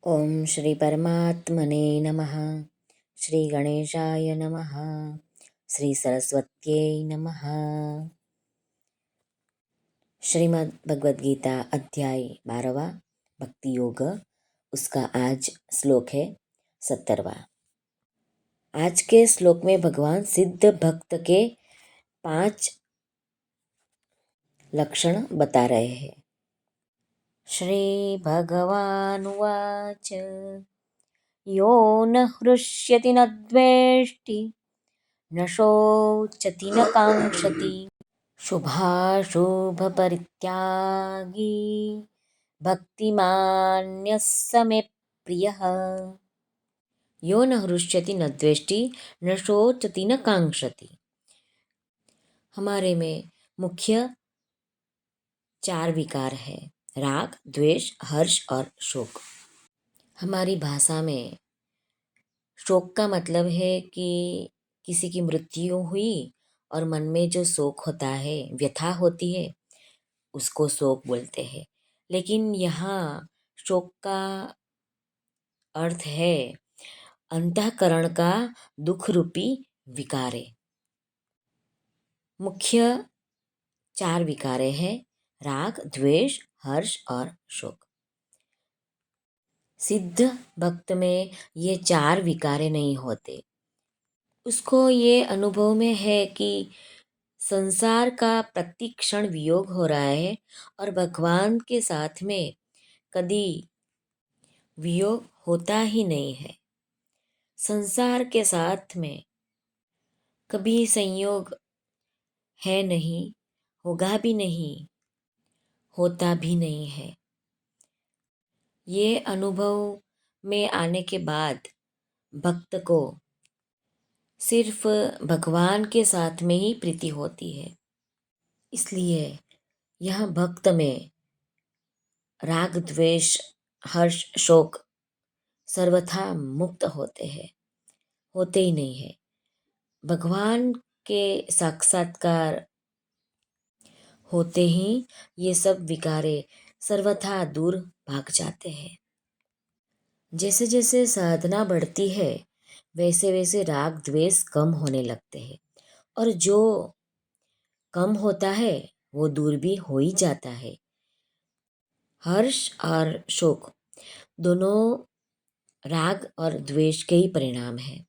ओम श्री परमात्मने नमः। श्री गणेशाय नमः। श्री सरस्वत्यै नमः। श्रीमद् भगवद गीता अध्याय 12वां भक्ति योग, उसका आज श्लोक है 70वां। आज के श्लोक में भगवान सिद्ध भक्त के 5 लक्षण बता रहे हैं। श्री भगवानुवाच यो न हृष्यति न द्वेष्टि न शोचति न काङ्क्षति शुभाशुभपरित्यागी भक्तिमान्यः स मे प्रियः। यो न हृष्यति न द्वेष्टि न शोचति न काङ्क्षति। हमारे में मुख्य 4 विकार है: राग, द्वेष, हर्ष और शोक। हमारी भाषा में शोक का मतलब है कि किसी की मृत्यु हुई और मन में जो शोक होता है, व्यथा होती है, उसको शोक बोलते हैं। लेकिन यहाँ शोक का अर्थ है अंतःकरण का दुख रूपी विकारे। मुख्य 4 विकारे हैं: राग, द्वेष, हर्ष और शोक। सिद्ध भक्त में ये 4 विकारे नहीं होते। उसको ये अनुभव में है कि संसार का प्रति क्षण वियोग हो रहा है और भगवान के साथ में कभी वियोग होता ही नहीं है। संसार के साथ में कभी संयोग है नहीं, होगा भी नहीं, होता भी नहीं है। ये अनुभव में आने के बाद भक्त को सिर्फ भगवान के साथ में ही प्रीति होती है। इसलिए यह भक्त में राग, द्वेष, हर्ष, शोक सर्वथा मुक्त होते हैं, होते ही नहीं है। भगवान के साक्षात्कार होते ही ये सब विकारे सर्वथा दूर भाग जाते हैं। जैसे जैसे साधना बढ़ती है वैसे वैसे राग द्वेष कम होने लगते हैं और जो कम होता है वो दूर भी हो ही जाता है। हर्ष और शोक दोनों राग और द्वेष के ही परिणाम है।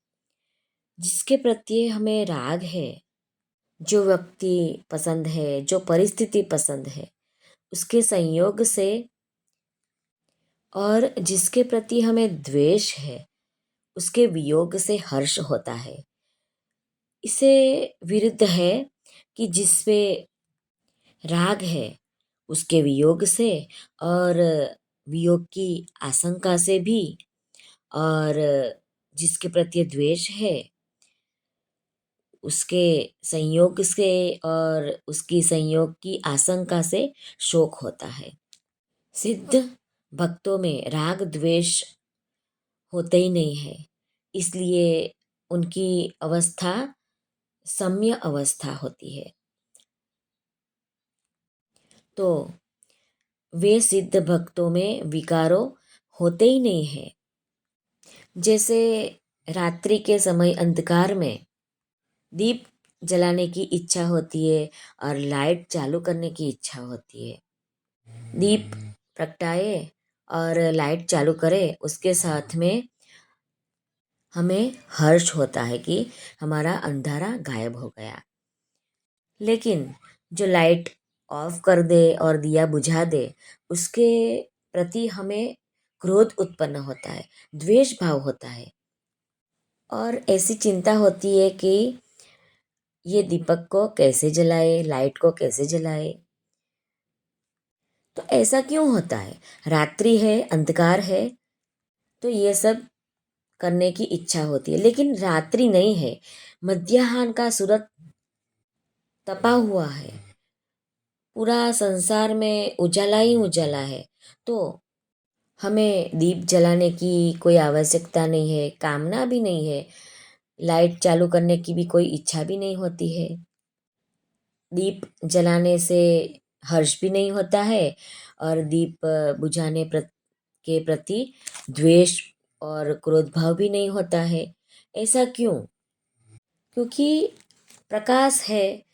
जिसके प्रति हमें राग है, जो व्यक्ति पसंद है, जो परिस्थिति पसंद है, उसके संयोग से, और जिसके प्रति हमें द्वेष है उसके वियोग से हर्ष होता है। इसे विरुद्ध है कि जिसपे राग है उसके वियोग से और वियोग की आशंका से भी, और जिसके प्रति द्वेष है उसके संयोग से और उसकी संयोग की आशंका से शोक होता है। सिद्ध भक्तों में राग द्वेष होते ही नहीं है, इसलिए उनकी अवस्था सम्य अवस्था होती है। तो वे सिद्ध भक्तों में विकारों होते ही नहीं है। जैसे रात्रि के समय अंधकार में दीप जलाने की इच्छा होती है और लाइट चालू करने की इच्छा होती है। दीप प्रगटाए और लाइट चालू करे, उसके साथ में हमें हर्ष होता है कि हमारा अंधारा गायब हो गया। लेकिन जो लाइट ऑफ कर दे और दिया बुझा दे, उसके प्रति हमें क्रोध उत्पन्न होता है, द्वेष भाव होता है और ऐसी चिंता होती है कि ये दीपक को कैसे जलाए, लाइट को कैसे जलाए। तो ऐसा क्यों होता है? रात्रि है, अंधकार है, तो ये सब करने की इच्छा होती है। लेकिन रात्रि नहीं है, मध्याह्न का सूरज तपा हुआ है, पूरा संसार में उजाला ही उजाला है। तो हमें दीप जलाने की कोई आवश्यकता नहीं है, कामना भी नहीं है, लाइट चालू करने की भी कोई इच्छा भी नहीं होती है। दीप जलाने से हर्ष भी नहीं होता है और दीप बुझाने के प्रति द्वेष और क्रोध भाव भी नहीं होता है। ऐसा क्यों? क्योंकि प्रकाश है,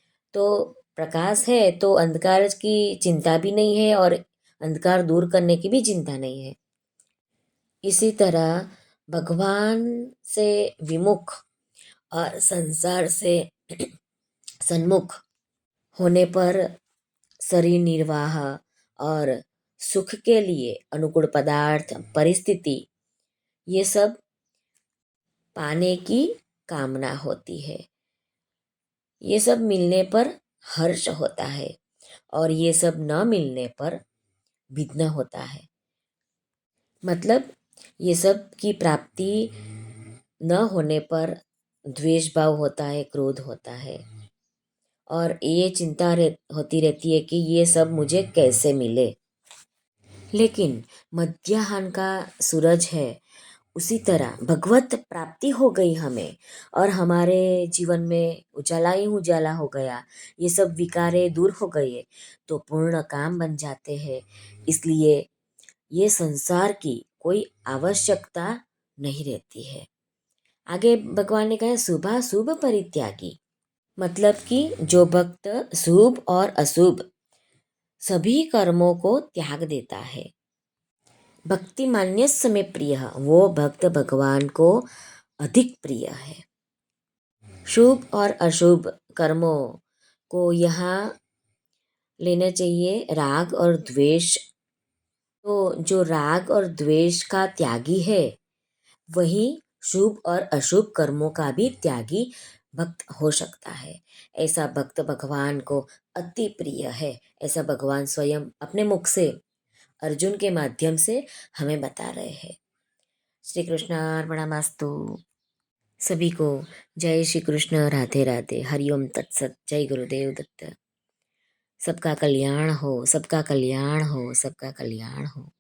तो अंधकार की चिंता भी नहीं है और अंधकार दूर करने की भी चिंता नहीं है। इसी तरह भगवान से विमुख और संसार से सन्मुख होने पर शरीर निर्वाह और सुख के लिए अनुकूल पदार्थ, परिस्थिति, ये सब पाने की कामना होती है। ये सब मिलने पर हर्ष होता है और ये सब न मिलने पर विघ्न होता है। मतलब ये सब की प्राप्ति न होने पर द्वेष भाव होता है, क्रोध होता है और ये चिंता होती रहती है कि ये सब मुझे कैसे मिले। लेकिन मध्याह्न का सूरज है, उसी तरह भगवत प्राप्ति हो गई हमें और हमारे जीवन में उजाला ही उजाला हो गया। ये सब विकारे दूर हो गए तो पूर्ण काम बन जाते हैं। इसलिए ये संसार की कोई आवश्यकता नहीं रहती है। आगे भगवान ने कहा शुभाशुभ परित्यागी, मतलब कि जो भक्त शुभ और अशुभ सभी कर्मों को त्याग देता है। भक्ति मान्य समय प्रिय, वो भक्त भगवान को अधिक प्रिय है। शुभ और अशुभ कर्मों को यहाँ लेना चाहिए राग और द्वेष। तो जो राग और द्वेष का त्यागी है वही शुभ और अशुभ कर्मों का भी त्यागी भक्त हो सकता है। ऐसा भक्त भगवान को अति प्रिय है। ऐसा भगवान स्वयं अपने मुख से अर्जुन के माध्यम से हमें बता रहे हैं। श्री कृष्ण अर्पणमस्तु। सभी को जय श्री कृष्ण, राधे राधे, हरिओम तत्सत, जय गुरुदेव दत्त। सबका कल्याण हो, सबका कल्याण हो, सबका कल्याण हो।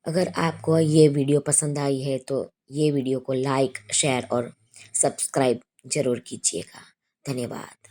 अगर आपको ये वीडियो पसंद आई है तो ये वीडियो को लाइक, शेयर और सब्सक्राइब जरूर कीजिएगा। धन्यवाद।